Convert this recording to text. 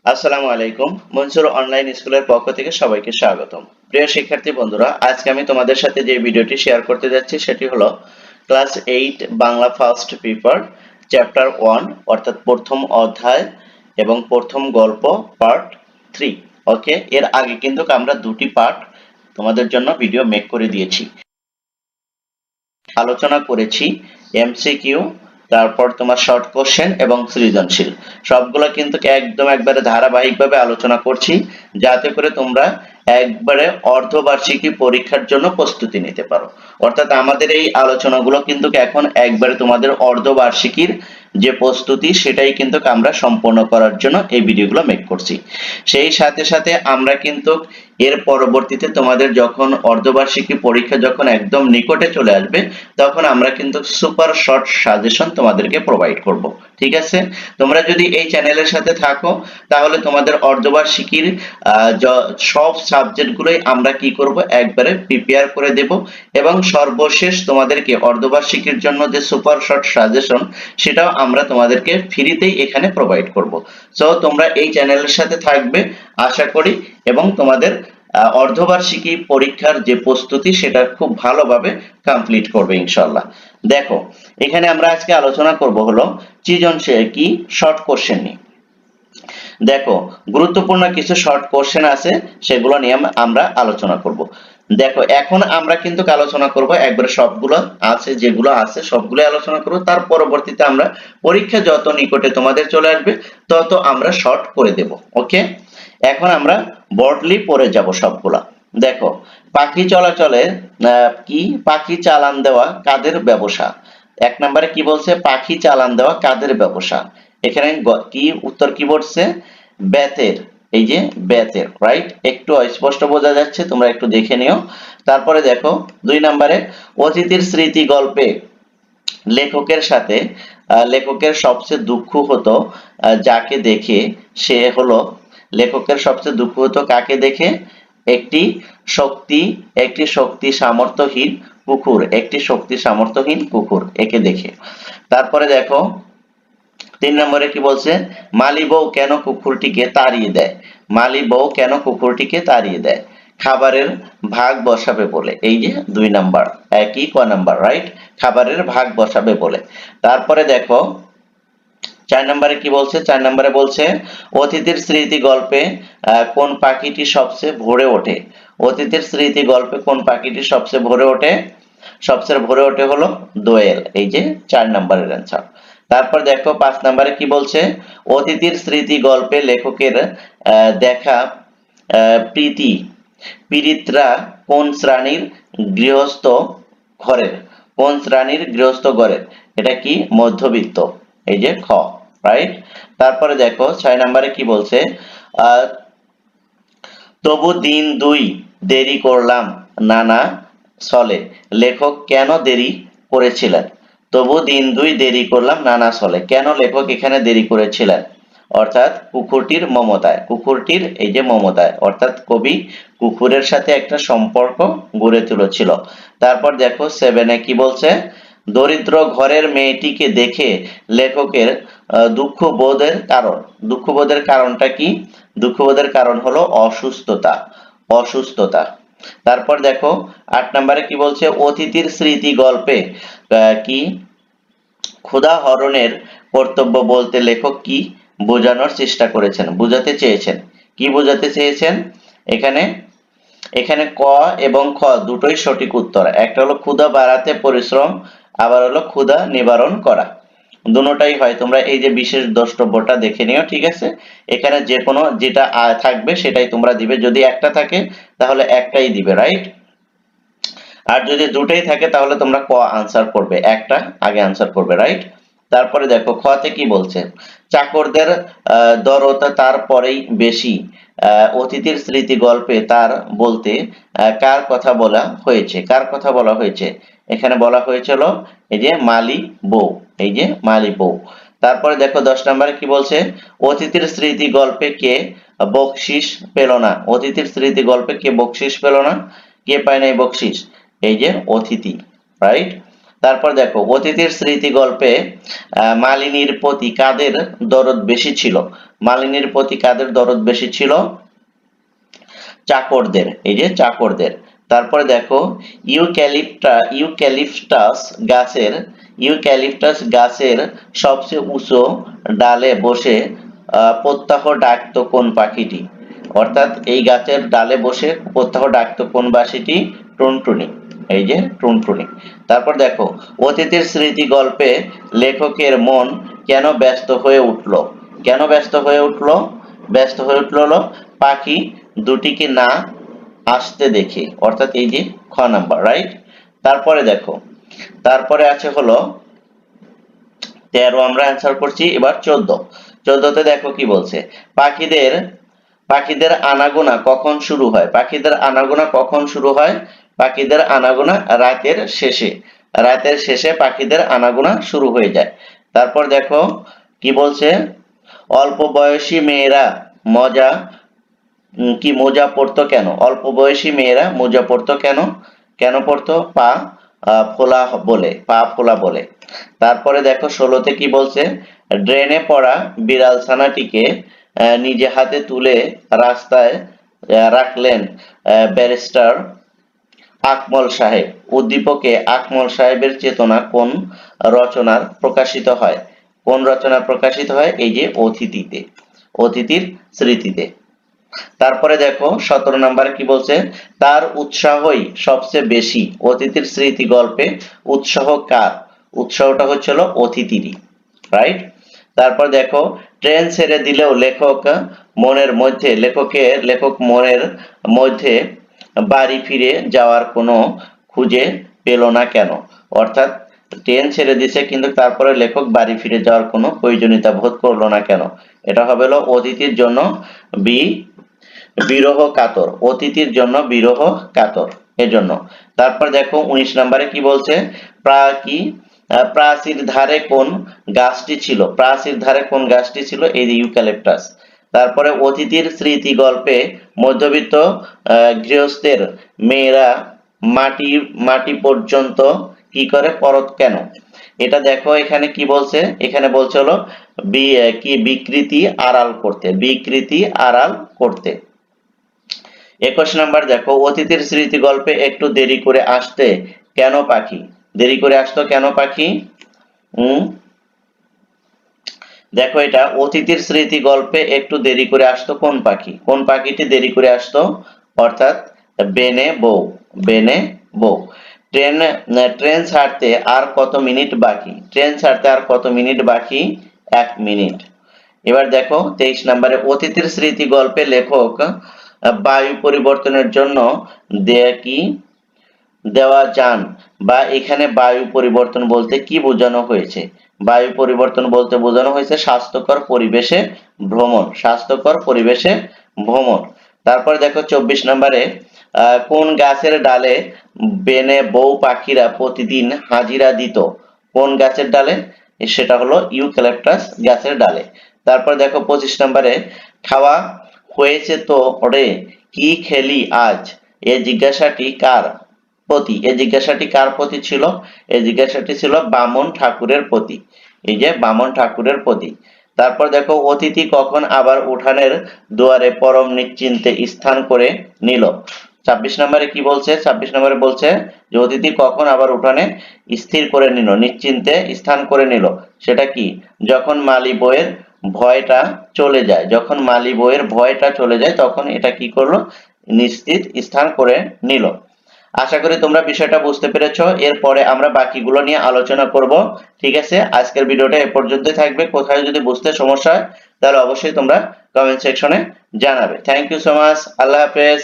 আসসালামু আলাইকুম। মনসুর অনলাইন স্কুলের পক্ষ থেকে সবাইকে স্বাগতম। প্রিয় শিক্ষার্থী বন্ধুরা, আজকে আমি তোমাদের সাথে যে ভিডিওটি শেয়ার করতে যাচ্ছি সেটি হলো class 8 Bangla first paper chapter 1 অর্থাৎ প্রথম অধ্যায় এবং প্রথম গল্প পার্ট 3। ওকে, এর আগে কিন্তু আমরা দুটি পার্ট তোমাদের জন্য ভিডিও মেক করে দিয়েছি। আলোচনা করেছি এমসিকিউ, তারপর তোমার শর্ট কোশ্চেন এবং সৃজনশীল। সবগুলো কিন্তু একদম একবারে ধারাবাহিকভাবে আলোচনা করছি, যাতে করে তোমরা একবারে অর্ধবার্ষিকী পরীক্ষার জন্য প্রস্তুতি নিতে পারো। অর্থাৎ আমাদের এই আলোচনাগুলো কিন্তু এখন একবারে তোমাদের অর্ধবার্ষিকীর যে প্রস্তুতি সেটাই কিন্তু আমরা সম্পন্ন করার জন্য এই ভিডিওগুলো মেক করছি। সেই সাথে সাথে আমরা কিন্তু এর পরবর্তীতে তোমাদের যখন অর্ধবার্ষিকী পরীক্ষা যখন একদম নিকটে চলে আসবে, তখন আমরা কিন্তু সুপার শর্ট সাজেশন তোমাদেরকে প্রোভাইড করব। ঠিক আছে, তোমরা যদি এই চ্যানেলের সাথে থাকো তাহলে তোমাদের অর্ধবার্ষিকীর সব সাবজেক্টগুলোই আমরা কি করব, একবারে প্রিপেয়ার করে দেব এবং সর্বশেষ তোমাদেরকে অর্ধবার্ষিকীর জন্য যে সুপার শর্ট সাজেশন সেটাও আমরা তোমাদেরকে ফ্রিতেই এখানে প্রোভাইড করব। সো তোমরা এই চ্যানেলের সাথে থাকবে আশা করি, এবং তোমাদের অর্ধবার্ষিকী পরীক্ষার যে প্রস্তুতি সেটা খুব ভালোভাবে কমপ্লিট করবে ইনশাআল্লাহ। দেখো, এখানে আমরা আজকে আলোচনা করব হলো সৃজনশীল কি শর্ট কোশ্চেন নিয়ে। দেখো, গুরুত্বপূর্ণ কিছু শর্ট কোশ্চেন আছে, সেগুলো নিয়ে আমরা আলোচনা করব। দেখো, এখন আমরা কিন্তু আলোচনা করব একবারে সবগুলো আছে, যেগুলো আছে সবগুলো আলোচনা করব। তার পরবর্তীতে আমরা পরীক্ষা যত নিকটে তোমাদের চলে আসবে তত আমরা শর্ট করে দেব। ওকে, এখন আমরা বর্ডলি পড়ে যাব সবগুলা। দেখো, পাখি চলাচলে কি পাখি চালান দেওয়া কাদের ব্যবসা। এক নম্বরে কি বলছে, পাখি চালান দেওয়া কাদের ব্যবসা। এখানে কি উত্তর কি বলছে, বেতের। এই যে বেতের, রাইট। একটু অস্পষ্ট বোঝা যাচ্ছে, তোমরা একটু দেখে নিও। তারপরে দেখো 2 নম্বরে অতিথির স্মৃতি গল্পে লেখকের সাথে লেখকের সবচেয়ে দুঃখ হতো যাকে দেখে। সে হলো লেখকের সবচেয়ে দুঃখ হতো কাকে দেখে, একটি শক্তি সামর্থ্যহীন কুকুর, একটি শক্তি সামর্থ্যহীন কুকুর একে দেখে। তারপরে দেখো 3 নম্বরে কি বলছে, মালি বউ কেন কুকুরটিকে তাড়িয়ে দেয়। মালি বউ কেন কুকুরটিকে তাড়িয়ে দেয়, খাবারের ভাগ বসাবে বলে। এই যে 2 নাম্বার, একই ক নাম্বার, রাইট, খাবারের ভাগ বসাবে বলে। তারপরে দেখো 4 নম্বরে কি বলছে, 4 নম্বরে বলছে অতিথির স্মৃতি গল্পে কোন পাখিটি সবচেয়ে ভরে ওঠে। অতিথির স্মৃতি গল্পে কোন পাখিটি সবচেয়ে ভরে ওঠে, সবচেয়ে ভরে ওঠে হলো দোয়েল। এই যে 4 নম্বরের অ্যান্সার। তারপর দেখো 5 নম্বরে কি বলছে, অতিথির স্মৃতি গল্পে লেখকের দেখা প্রীতি পীড়িতরা কোন শ্রেণীর গৃহস্থ ঘরের, কোন শ্রেণীর গৃহস্থ ঘরের, এটা কি মধ্যবিত্ত। এই যে খ, রাইট। তারপরে দেখো 6 নম্বরে কি বলছে, আহ তবু দিন দুই দেরি করলাম নানা ছলে, লেখক কেন দেরি করেছিলেন। তবু দিন দুই দেরি করলাম নানা ছলে, কেন লেখক এখানে দেরি করেছিলেন, অর্থাৎ কুকুরটির মমতায়, কুকুরটির এই যে মমতায়, অর্থাৎ কবি কুকুরের সাথে একটা সম্পর্ক গড়ে তুলেছিল। তারপর দেখো 7-এ কি বলছে, দরিদ্র ঘরের মেয়েটিকে দেখে লেখকের দুঃখবোধের কারণ। দুঃখবোধের কারণটা কি, দুঃখবোধের কারণ হলো অসুস্থতা, অসুস্থতা। তারপর দেখো 8 নম্বরে কি বলছে, অতিথির স্মৃতি গল্পে কি ক্ষুধা হরণের কর্তব্য বলতে লেখক কি বোঝানোর চেষ্টা করেছেন, বোঝাতে চেয়েছেন, কি বোঝাতে চেয়েছেন। এখানে এখানে ক এবং খ দুটোই সঠিক উত্তর। একটা হলো ক্ষুধা বাড়াতে পরিশ্রম, আবার হলো ক্ষুধা নিবারণ করা। দুটোটাই হয়, তোমরা এই যে বিশেষ দ্রষ্টব্যটা দেখে নিও। ঠিক আছে, এখানে যে কোনো যেটা থাকবে সেটাই তোমরা দিবে, যদি একটা থাকে তাহলে একটাই দিবে, রাইট। আর যদি দুটোই থাকে তাহলে তোমরা ক আনসার করবে, একটা আগে আনসার করবে, রাইট। তারপরে দেখো খতে কি বলছে, চাকরদের দরদ তারপরেই বেশি, অতিথির স্মৃতি গল্পে তার বলতে কার কথা বলা হয়েছে, কার কথা বলা হয়েছে। এখানে বলা হয়েছিল এই যে মালি বউ, এই যে মালি বউ। তারপরে দেখো 10 নম্বরে কি বলছে, অতিথির স্মৃতি গল্পে কে বকশিস পেল না। অতিথির স্মৃতি গল্পে কে বকশিস পেল না, কে পায় নাই বকশিস, এই যে অতিথি, রাইট। তারপর দেখো অতিথির স্মৃতি গল্পে মালিনীর প্রতি কাদের দরদ বেশি ছিল? মালিনীর প্রতি কাদের দরদ বেশি ছিল? চাকরদের, এই যে চাকরদের। তারপরে দেখো ইউক্যালিপটাস গাছের সবচেয়ে উঁচু ডালে বসে প্রত্যাহ ডাকতো কোন পাখিটি? অর্থাৎ এই গাছের ডালে বসে প্রত্যাহ ডাকতো কোন বাসিটি? টুনটুনি, এই যে টুনটুনি। তারপর দেখো অতিথির স্মৃতি গল্পে লেখকের মন কেন ব্যস্ত হয়ে উঠল? কেন ব্যস্ত হয়ে উঠল? ব্যস্ত হয়ে উঠল হলো পাখি দুটিকে না আসতে দেখে, অর্থাৎ এই যে খ নাম্বার, রাইট। তারপরে দেখো, তারপরে আছে হলো 13 আমরা অ্যান্সার করছি, এবার 14তে দেখো কি বলছে, পাখিদের পাখিদের আনাগোনা কখন শুরু হয়? পাখিদের আনাগোনা কখন শুরু হয়? পাখিদের আনাগোনা রাতের শেষে, রাতের শেষে পাখিদের আনাগোনা শুরু হয়ে যায়। তারপর দেখো কি বলছে, অল্প বয়সী মেয়েরা মোজা পরতো কেন? অল্প বয়সী মেয়েরা মোজা পরতো কেন? কেন পরতো? পা ফোলা বলে। তারপরে দেখো 16তে কি বলছে, ড্রেনে পড়া বিড়াল ছানাটিকে নিজে হাতে তুলে রাস্তায় রাখলেন ব্যারিস্টার আকমল সাহেব। উদ্দীপকে আকমল সাহেবের চেতনা কোন রচনার প্রকাশিত হয়? কোন রচনা প্রকাশিত হয়? এই যে অতিথিতে, অতিথির স্মৃতিতে। তারপরে দেখো 17 নম্বরে কি বলছে, তার উৎসাহই সবচেয়ে বেশি। অতিথির স্মৃতি গল্পে উৎসাহ কার? উৎসাহটা হচ্ছিল অতিথিরই, রাইট। তারপর দেখো ট্রেন ছেড়ে দিলেও লেখক মনের মধ্যে বাড়ি ফিরে যাওয়ার কোনো খুঁজে পেল না কেন? অর্থাৎ ট্রেন ছেড়ে দিছে কিন্তু তারপরে লেখক বাড়ি ফিরে যাওয়ার কোনো প্রয়োজনীয়তা বোধ করলো না কেন? এটা হবে হলো অতিথির জন্য বিরহ কাতর, অতিথির জন্য বিরহ কাতর, এজন্য। তারপর দেখো 19 নম্বরে কি বলছে, প্রাচীর ধারে কোন গাছটি ছিল? প্রাচীর ধারে কোন গাছটি ছিল? এই ইউক্যালিপটাস। তারপরে অতিথির স্মৃতি গল্পে মধ্যবিত্ত গৃহস্থের মেয়েরা মাটি পর্যন্ত কি করে পরত কেন? এটা দেখো এখানে কি বলছে, এখানে বলছে হলো বিকৃতি আড়াল করতে, বিকৃতি আড়াল করতে। 21 নাম্বার দেখো অতিথির স্মৃতি গল্পে একটু দেরি করে আসতে কেন পাখি? দেরি করে আসতো কেন পাখি? দেখো এটা অতিথির স্মৃতি গল্পে একটু দেরি করে আসতো কোন পাখি? কোন পাখিটি দেরি করে আসতো? অর্থাৎ বেনে বউ। ট্রেন ছাড়তে আর কত মিনিট বাকি? ট্রেন ছাড়তে আর কত মিনিট বাকি? 1 মিনিট। এবার দেখো 23 নম্বরে অতিথির স্মৃতি গল্পে লেখক বায়ু পরিবর্তনের জন্য দেওয়া যান বা এখানে বায়ু পরিবর্তন বলতে কি বোঝানো হয়েছে? বায়ু পরিবর্তন বলতে বোঝানো হয়েছে স্বাস্থ্যকর পরিবেশে ভ্রমণ, স্বাস্থ্যকর পরিবেশে ভ্রমণ। তারপর দেখো 24 নম্বরে কোন গাছের ডালে বেনে বউ পাখিরা প্রতিদিন হাজিরা দিত? কোন গাছের ডালে? সেটা হলো ইউক্যালিপটাস গাছের ডালে। তারপর দেখো 25 নম্বরে খাওয়া হয়েছে তো রে, কি খেলি আজ? এই জিজ্ঞাসাটি কার প্রতি? এই জিজ্ঞাসাটি কার প্রতি ছিল? এই জিজ্ঞাসাটি ছিল বামন ঠাকুরের প্রতি, এই যে বামন ঠাকুরের প্রতি। তারপর দেখো অতিথি কখন আবার উঠানের দুয়ারে পরম নিশ্চিন্তে স্থান করে নিল? 26 নম্বরে কি বলছে? 26 নম্বরে বলছে যে অতিথি কখন আবার উঠানে স্থির করে নিল, নিশ্চিন্তে স্থান করে নিল। সেটা কি? যখন মালি বইয়ের ভয়টা চলে যায়, যখন মালি বইয়ের ভয়টা চলে যায় তখন এটা কি করলো? নিশ্চিত স্থান করে নিল। আশা করি তোমরা বিষয়টা বুঝতে পেরেছো। এরপরে আমরা বাকিগুলো নিয়ে আলোচনা করব। ঠিক আছে, আজকের ভিডিওটা এ পর্যন্তই থাকবে। কোথায় যদি বুঝতে সমস্যা হয় তাহলে অবশ্যই তোমরা কমেন্ট সেকশনে জানাবে। Thank you so much. আল্লাহ হাফেজ।